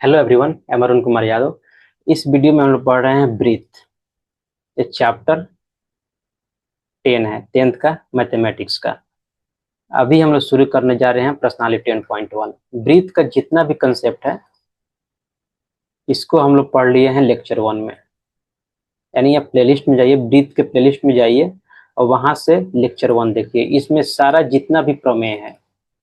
Hello everyone, मैं अरुण कुमार यादव। इस video में हम लोग पढ़ रहे हैं ब्रीथ। ये चैप्टर 10 है, 10th का मैथमेटिक्स का। अभी हम लोग शुरू करने जा रहे हैं पर्सनालिटी 10.1। ब्रीथ का जितना भी कंसेप्ट है इसको हम लोग पढ़ लिए हैं लेक्चर 1 में। यानी आप प्लेलिस्ट में जाइए, ब्रीथ के प्लेलिस्ट में जाइए और वहां से लेक्चर 1 देखिए। इसमें सारा जितना भी प्रमेय है,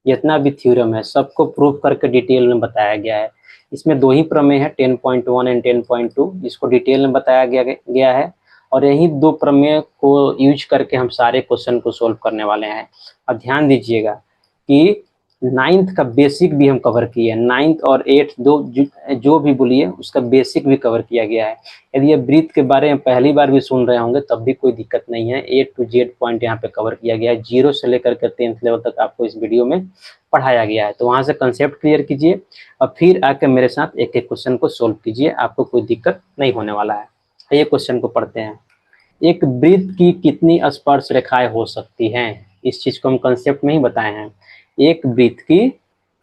जितना भी थ्योरम है, सबको प्रूव करके डिटेल में बताया गया है। इसमें दो ही प्रमेय है, 10.1 एंड 10.2, जिसको डिटेल में बताया गया है। और यही दो प्रमेय को यूज करके हम सारे क्वेश्चन को सोल्व करने वाले हैं। अब ध्यान दीजिएगा कि नाइन्थ का बेसिक भी हम कवर किए हैं। नाइन्थ और एट्थ जो भी बोलिए उसका बेसिक भी कवर किया गया है। यदि ये ब्रीथ के बारे में पहली बार भी सुन रहे होंगे तब भी कोई दिक्कत नहीं है। A to Z पॉइंट यहाँ पे कवर किया गया है। 0 से लेकर के 10th लेवल तक आपको इस वीडियो में पढ़ाया गया है। तो वहां से कंसेप्ट क्लियर कीजिए और फिर आके मेरे साथ एक एक क्वेश्चन को सोल्व कीजिए, आपको कोई दिक्कत नहीं होने वाला है। ये क्वेश्चन को पढ़ते हैं। एक वृत्त की कितनी स्पर्श रेखाएं हो सकती हैं? इस चीज को हम कंसेप्ट में ही बताए हैं। एक वृत्त की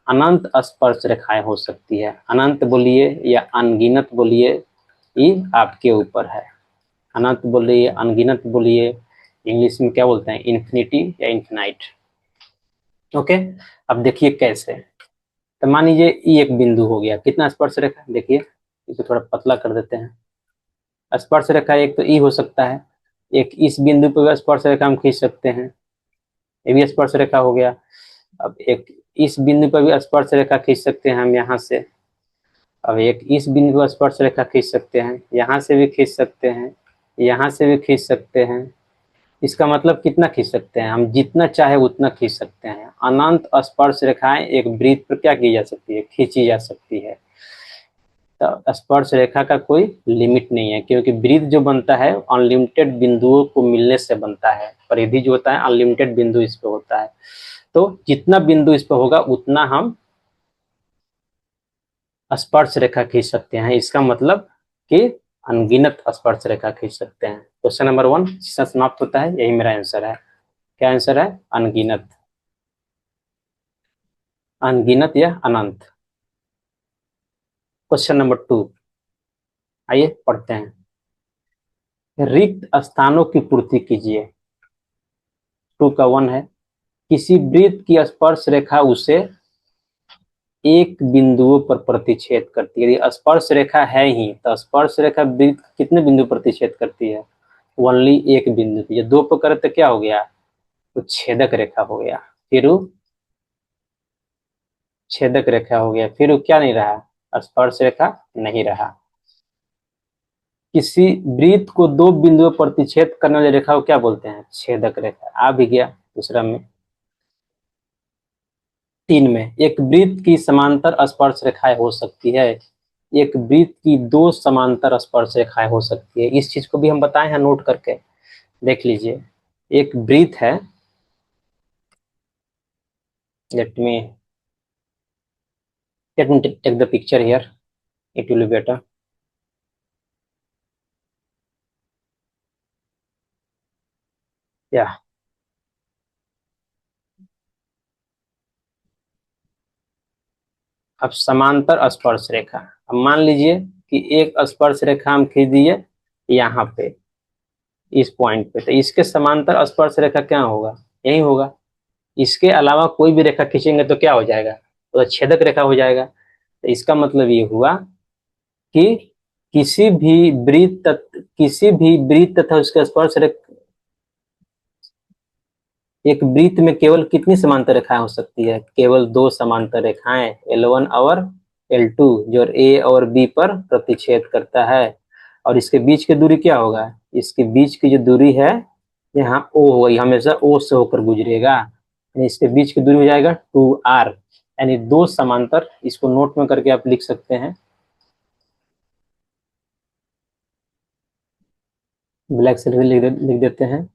अनंत स्पर्श रेखाएं हो सकती है। अनंत बोलिए या अनगिनत बोलिए, ये आपके ऊपर है। अनंत बोलिए, अनगिनत बोलिए, इंग्लिश में क्या बोलते हैं, इन्फिनिटी या इन्फिनाइट। ओके, अब देखिए कैसे। तो मान लीजिए ये एक बिंदु हो गया, कितना स्पर्श रेखा देखिए, इसे थोड़ा पतला कर देते हैं। स्पर्श रेखा एक तो ई हो सकता है, एक इस बिंदु पर स्पर्श रेखा हम खींच सकते हैं, ये भी स्पर्श रेखा हो गया। अब एक इस बिंदु पर भी स्पर्श रेखा खींच सकते हैं हम यहाँ से। अब एक इस बिंदु पर स्पर्श रेखा खींच सकते हैं, यहाँ से भी खींच सकते हैं, यहाँ से भी खींच सकते हैं। इसका मतलब कितना खींच सकते हैं हम? जितना चाहे उतना खींच सकते हैं। अनंत स्पर्श रेखाएं एक वृत्त पर क्या की जा सकती है, खींची जा सकती है। तो स्पर्श रेखा का कोई लिमिट नहीं है, क्योंकि वृत्त जो बनता है अनलिमिटेड बिंदुओं को मिलने से बनता है। परिधि जो होता है अनलिमिटेड बिंदु इस पे होता है। तो जितना बिंदु इस पे होगा उतना हम स्पर्श रेखा खींच सकते हैं। इसका मतलब कि अनगिनत स्पर्श रेखा खींच सकते हैं। क्वेश्चन नंबर 1 समाप्त होता है, यही मेरा आंसर है। क्या आंसर है? अनगिनत। अनगिनत या अनंत। क्वेश्चन नंबर 2, आइए पढ़ते हैं। रिक्त स्थानों की पूर्ति कीजिए। 2 का 1 है, किसी वृत्त की स्पर्श रेखा उसे एक बिंदुओं पर प्रतिच्छेद करती है। यदि स्पर्श रेखा है ही तो स्पर्श रेखा वृत्त कितने बिंदु प्रतिच्छेद करती है? ओनली एक बिंदु पे। दो पर करे तो क्या हो गया, तो छेदक रेखा हो गया। फिर वो छेदक रेखा हो गया, फिर वो क्या नहीं रहा, स्पर्श रेखा नहीं रहा। किसी वृत्त को दो बिंदुओं पर प्रतिच्छेद करने वाली रेखा को क्या बोलते हैं? छेदक रेखा। आ भी गया दूसरा में। 3 में, एक वृत्त की समांतर स्पर्श रेखाएं हो सकती है। एक वृत्त की दो समांतर स्पर्श रेखाएं हो सकती है। इस चीज को भी हम बताए हैं, नोट करके देख लीजिए। एक वृत्त है, let me take the picture here, it will be better. या अब समांतर स्पर्श रेखा, अब मान लीजिए कि एक स्पर्श रेखा हम खींच दिए यहाँ पे, इस पॉइंट पे, तो इसके समांतर स्पर्श रेखा क्या होगा, यही होगा। इसके अलावा कोई भी रेखा खींचेंगे तो क्या हो जाएगा, तो छेदक रेखा हो जाएगा। तो इसका मतलब ये हुआ कि किसी भी वृत्त तथा उसके स्पर्श रेखा, एक वृत्त में केवल कितनी समांतर रेखाएं हो सकती है? केवल दो समांतर रेखाएं, L1 और L2, जो A और B पर प्रतिच्छेद करता है। और इसके बीच की दूरी क्या होगा, इसके बीच की जो दूरी है यहाँ O होगा, ये हमेशा O से होकर गुजरेगा। यानी इसके बीच की दूरी हो जाएगा 2R। यानी दो समांतर, इसको नोट में करके आप लिख सकते हैं, ब्लैक से लिख देते हैं।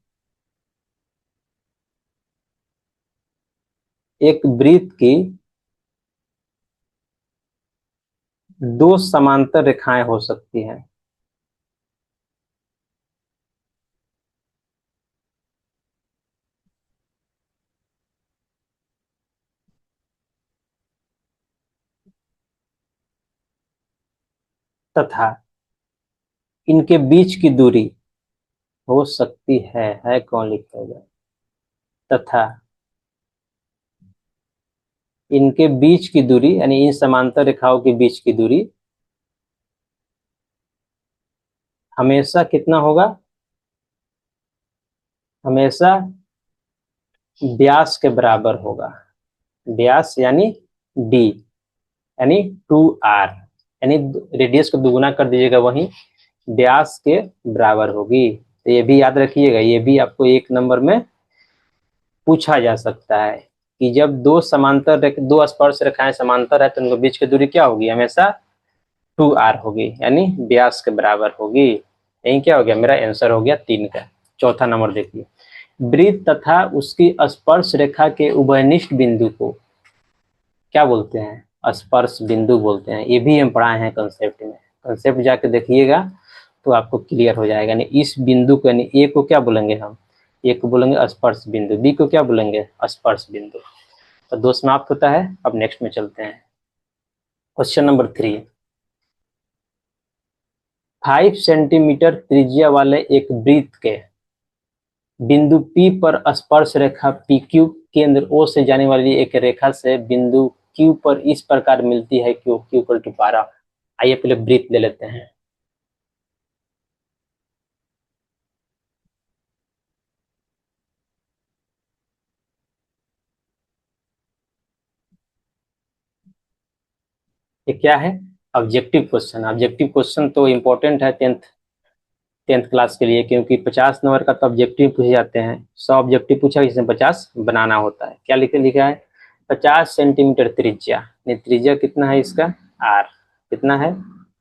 एक वृत्त की दो समांतर रेखाएं हो सकती हैं। तथा इनके बीच की दूरी हो सकती है कौन लिखेगा? तथा इनके बीच की दूरी यानी इन समांतर रेखाओं के बीच की दूरी हमेशा कितना होगा? हमेशा व्यास के बराबर होगा। व्यास यानी डी यानी 2r, यानी रेडियस को दुगुना कर दीजिएगा, वहीं व्यास के बराबर होगी। तो ये भी याद रखिएगा, ये भी आपको 1 नंबर में पूछा जा सकता है कि जब दो स्पर्श रेखाएं समांतर है तो उनके बीच की दूरी क्या होगी? हमेशा 2r होगी, यानी व्यास के बराबर होगी। यही क्या हो गया? मेरा आंसर हो गया 3 का। चौथा नंबर देखिए, वृत्त तथा उसकी स्पर्श रेखा के उभयनिष्ठ बिंदु को क्या बोलते हैं? स्पर्श बिंदु बोलते हैं। ये भी हम पढ़ाए हैं कंसेप्ट में, कंसेप्ट जाके देखिएगा तो आपको क्लियर हो जाएगा। यानी इस बिंदु को, यानी ए को क्या बोलेंगे हम? ए को बोलेंगे स्पर्श बिंदु, बी को क्या बोलेंगे? स्पर्श बिंदु। तो 2 समाप्त होता है। अब नेक्स्ट में चलते हैं। क्वेश्चन नंबर 3, 5 सेंटीमीटर त्रिज्या वाले एक वृत्त के बिंदु P पर स्पर्श रेखा PQ केंद्र O से जाने वाली एक रेखा से बिंदु Q पर इस प्रकार मिलती है कि Q इक्वल टू 12। आइए पहले वृत्त ले लेते हैं। ये क्या है? Objective question. ऑब्जेक्टिव क्वेश्चन तो इम्पोर्टेंट है टेंथ क्लास के लिए, क्योंकि 50 नंबर का तो ऑब्जेक्टिव पूछे जाते हैं। 100 ऑब्जेक्टिव पूछा, इसमें 50 बनाना होता है। क्या लिखा है? 50 सेंटीमीटर त्रिज्या, त्रिज्या कितना है इसका? आर। कितना है?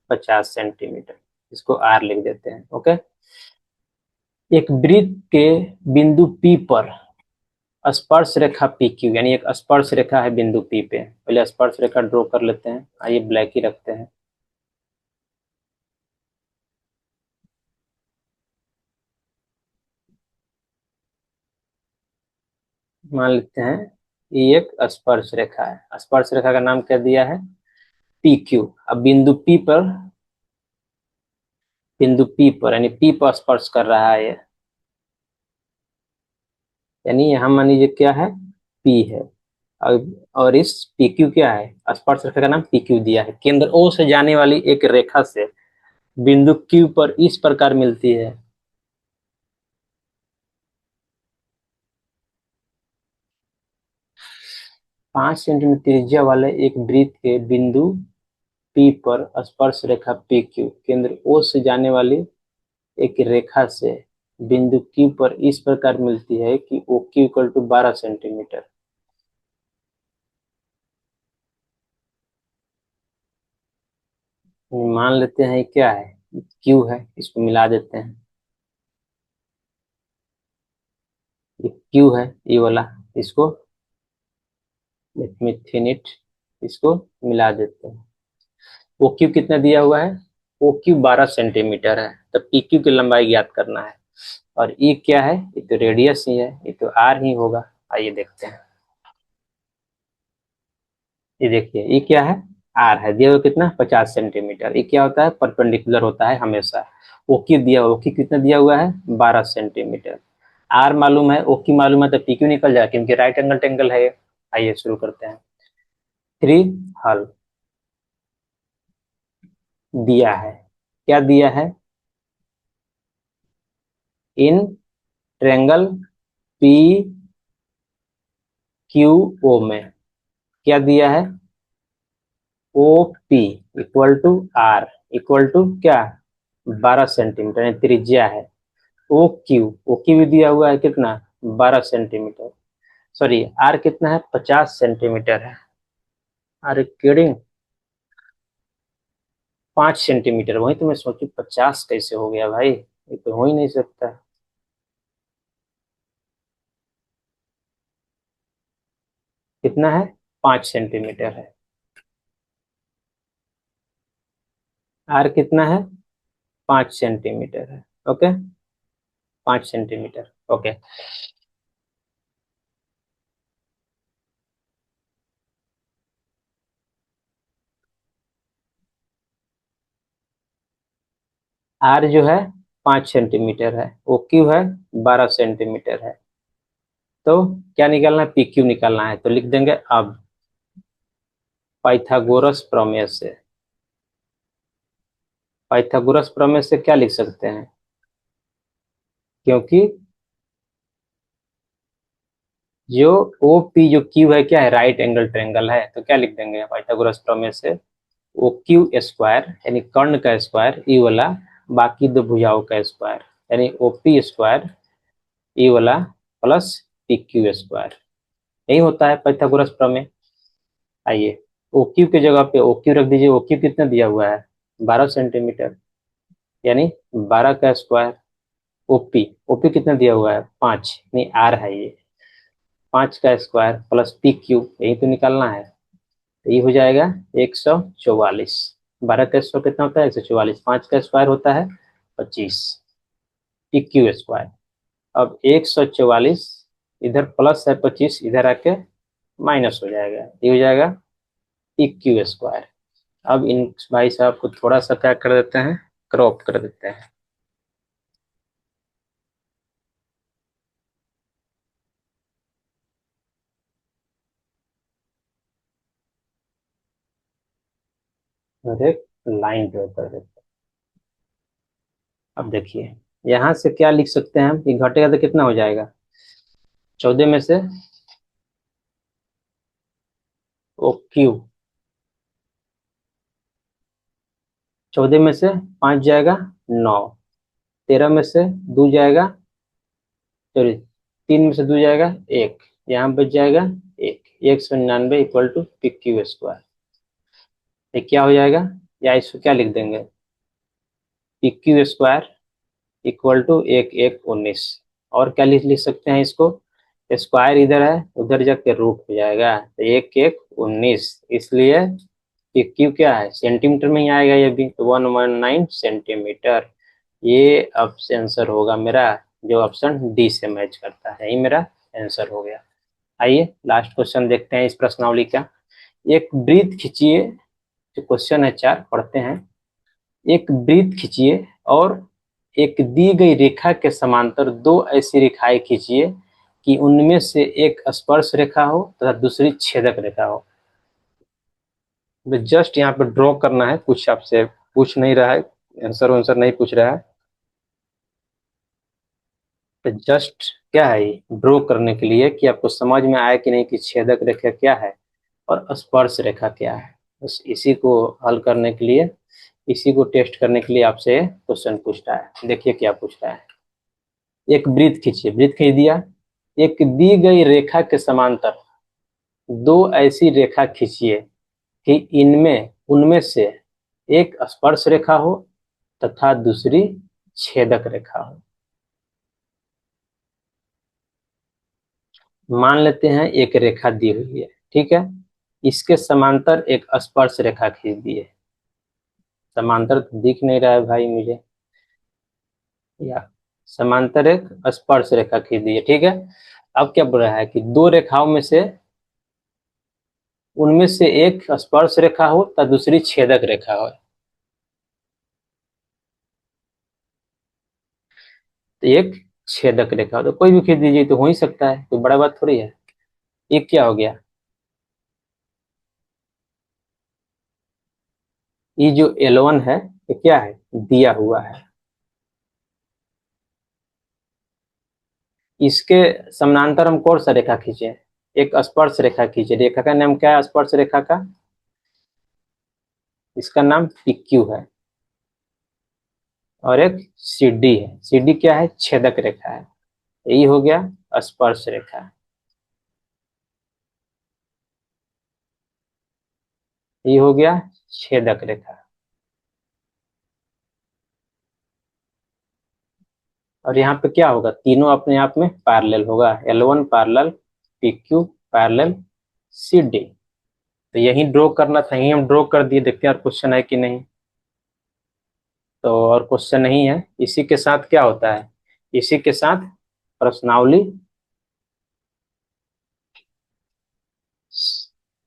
50 सेंटीमीटर। इसको आर लिख देते हैं। ओके। एक वृत्त के बिंदु P पर स्पर्श रेखा PQ, यानी एक स्पर्श रेखा है बिंदु P पे। पहले स्पर्श रेखा ड्रॉ कर लेते हैं। आइए ब्लैक ही रखते हैं। मान लेते हैं ये एक स्पर्श रेखा है। स्पर्श रेखा का नाम क्या दिया है? PQ। अब बिंदु P पर यानी P पर स्पर्श कर रहा है ये, यानी यहाँ मान लीजिए क्या है? P है। और इस PQ क्या है? स्पर्श रेखा का नाम PQ दिया है। केंद्र O से जाने वाली एक रेखा से बिंदु Q पर इस प्रकार मिलती है। 5 सेंटीमीटर त्रिज्या वाले एक वृत्त के बिंदु P पर स्पर्श रेखा PQ केंद्र O से जाने वाली एक रेखा से बिंदु Q पर इस प्रकार मिलती है कि OQ इक्वल टू 12 सेंटीमीटर। मान लेते हैं क्या है? Q है, इसको मिला देते हैं। ये Q है, ये वाला। इसको फिनिट, इसको मिला देते हैं। OQ कितना दिया हुआ है? OQ 12 सेंटीमीटर है। तो PQ की लंबाई ज्ञात करना है। और ये क्या है? ये तो रेडियस ही है, ये तो आर ही होगा। आइए देखते हैं। ये देखिए, ये क्या है? आर है। दिया हुआ कितना? 50 सेंटीमीटर। ये क्या होता है? परपेंडिकुलर होता है हमेशा। ओक्यू दिया हुआ, ओक्यू कितना दिया हुआ है? 12 सेंटीमीटर। आर मालूम है, ओक्यू मालूम है, तो पीक्यू निकल जाए क्योंकि राइट एंगल टेंगल है। आइए शुरू करते हैं। 3 हल दिया है। क्या दिया है? In triangle P Q O में क्या दिया है? O P equal to R equal to क्या? 12 सेंटीमीटर त्रिज्या है। ओ क्यू भी दिया हुआ है कितना? 12 सेंटीमीटर। सॉरी, आर कितना है? 50 सेंटीमीटर है। Are kidding, 5 centimetre. वही तो मैं सोचू 50 कैसे हो गया भाई, ये तो हो ही नहीं सकता। कितना है? 5 सेंटीमीटर है। आर कितना है? 5 सेंटीमीटर है। Okay, 5 centimetre. ओके। आर जो है 5 सेंटीमीटर है, ओ क्यू है 12 सेंटीमीटर है। तो क्या निकालना है, पी क्यू निकालना है। तो लिख देंगे अब पाइथागोरस प्रमेय से, पाइथागोरस प्रमेय से क्या लिख सकते हैं, क्योंकि जो ओ पी जो क्यू है क्या है, राइट एंगल ट्रेंगल है। तो क्या लिख देंगे पाइथागोरस प्रमेय से, ओ क्यू स्क्वायर यानी कर्ण का स्क्वायर ई वाला बाकी दो भुजाओं का स्क्वायर, यानी ओ पी स्क्वायर ई वाला प्लस पी क्यू स्क्वायर, यही होता है पाइथागोरस प्रमेय। आइए ओ क्यू की जगह पे ओ क्यू रख दीजिए। ओ क्यू कितना दिया हुआ है, 12 सेंटीमीटर, यानी 12 का स्क्वायर। ओपी ओपी कितना दिया हुआ है, 5, नहीं आर है ये, 5 का स्क्वायर प्लस पी क्यू, यही तो निकालना है। तो ये हो जाएगा 144। 12 का स्क्वायर कितना होता है, 144। 5 का स्क्वायर होता है 25, पी क्यू स्क्वायर। अब 144 इधर प्लस है, 25 इधर आके माइनस हो जाएगा, ये हो जाएगा पी क्यू स्क्वायर। अब इन भाई साहब को थोड़ा सा क्या कर देते हैं, क्रॉप कर देते हैं। और एक लाइन ड्रॉ कर देते हैं। अब देखिए यहाँ से क्या लिख सकते हैं हम, ये घटेगा तो कितना हो जाएगा, 14 में से ओ क्यू, 14 में से 5 जाएगा 9, 13 में से 2 जाएगा, सॉरी 3 में से 2 जाएगा 1, यहाँ बच जाएगा 1, 199 equal to P Q square. ये क्या हो जाएगा, या इसको क्या लिख देंगे, P Q square equal to 1 1 19। और क्या लिख लिख सकते हैं इसको, स्क्वायर इधर है उधर जाके रूट हो जाएगा, तो 1 1 19, इसलिए ये क्यू क्या है, सेंटीमीटर में ही आएगा ये भी, तो 119 सेंटीमीटर। ये अब से आंसर होगा मेरा, जो ऑप्शन डी से मैच करता है, यही मेरा आंसर हो गया। आइए लास्ट क्वेश्चन देखते हैं इस प्रश्नावली का। एक वृत्त खींचिए, जो क्वेश्चन है 4 पढ़ते हैं। एक वृत्त खींचिए और एक दी गई रेखा के समांतर दो ऐसी रेखाएं खींचिए कि उनमें से एक स्पर्श रेखा हो तथा दूसरी छेदक रेखा हो। जस्ट यहाँ पे ड्रॉ करना है, कुछ आपसे पूछ नहीं रहा है, आंसर आंसर नहीं पूछ रहा है, तो जस्ट क्या है ड्रॉ करने के लिए कि आपको समझ में आए कि नहीं कि छेदक रेखा क्या है और स्पर्श रेखा क्या है। बस इसी को हल करने के लिए, इसी को टेस्ट करने के लिए आपसे क्वेश्चन पूछता है। देखिए क्या पूछ रहा है, एक वृत्त खींचिए, वृत्त खींच दिया, एक दी गई रेखा के समांतर दो ऐसी रेखा खींचिए कि इनमें उनमें से एक स्पर्श रेखा हो तथा दूसरी छेदक रेखा हो। मान लेते हैं एक रेखा दी हुई है, ठीक है, इसके समांतर एक स्पर्श रेखा खींच दी है। समांतर तो दिख नहीं रहा है भाई मुझे, या समांतर एक स्पर्श रेखा खींच दी है, ठीक है। अब क्या बोल रहा है कि दो रेखाओं में से उनमें से एक स्पर्श रेखा हो तथा दूसरी छेदक रेखा हो। तो एक छेदक रेखा हो तो कोई भी खींच दीजिए, तो हो ही सकता है, कोई बड़ा बात थोड़ी है। एक क्या हो गया, ये जो L1 है ये क्या है, दिया हुआ है। इसके समानांतर हम कौन सा रेखा खींचे, एक स्पर्श रेखा खींचे। रेखा का नाम क्या है, स्पर्श रेखा का, इसका नाम PQ है। और एक CD है, CD क्या है, छेदक रेखा है। यही हो गया स्पर्श रेखा, ये हो गया छेदक रेखा। और यहाँ पे क्या होगा, तीनों अपने आप में पैरेलल होगा, L1 parallel PQ parallel CD। तो यही ड्रॉ करना था, यही हम ड्रॉ कर दिए, देखते हैं और क्वेश्चन है कि नहीं। तो और क्वेश्चन नहीं है, इसी के साथ क्या होता है, इसी के साथ प्रश्नावली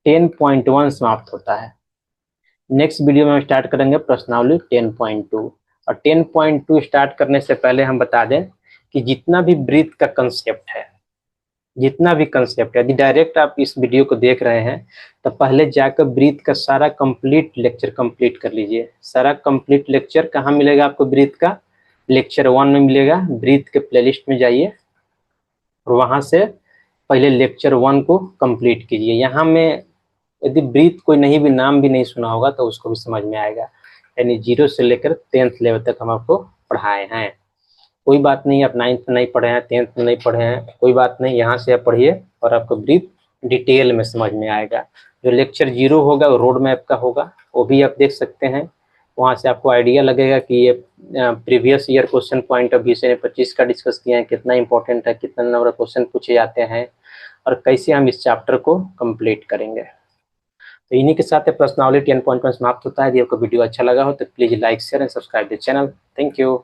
10.1 समाप्त होता है। नेक्स्ट वीडियो में हम स्टार्ट करेंगे प्रश्नावली 10.2। और 10.2 स्टार्ट करने से पहले हम बता दें कि जितना भी ब्रीथ का कंसेप्ट है, जितना भी कंसेप्ट है, यदि डायरेक्ट आप इस वीडियो को देख रहे हैं तो पहले जाकर ब्रीथ का सारा कंप्लीट लेक्चर कंप्लीट कर लीजिए। सारा कंप्लीट लेक्चर कहाँ मिलेगा आपको? ब्रीथ का लेक्चर 1 में मिलेगा। ब्रीथ के प्लेलिस्ट में जाइए और वहां से पहले लेक्चर 1 को कंप्लीट कीजिए। यहाँ में यदि ब्रीथ कोई नहीं भी नाम भी नहीं सुना होगा तो उसको भी समझ में आएगा। यानी 0 से लेकर 10th लेवल तक हम आपको पढ़ाए हैं। कोई बात नहीं, आप 9th में नहीं पढ़े हैं, 10th में नहीं पढ़े हैं, कोई बात नहीं, यहाँ से आप पढ़िए और आपको ब्रीथ डिटेल में समझ में आएगा। जो लेक्चर 0 होगा वो रोड मैप का होगा, वो भी आप देख सकते हैं। वहाँ से आपको आइडिया लगेगा कि ये previous year question point of view से 25 का डिस्कस किया है, कितना इंपॉर्टेंट है, कितना नंबर ऑफ क्वेश्चन पूछे जाते हैं और कैसे हम इस चैप्टर को कंप्लीट करेंगे। तो इन्हीं के साथ पर्सनालिटी 10.1 समाप्त होता है। यदि आपको वीडियो अच्छा लगा हो तो please like share and subscribe the channel. Thank you.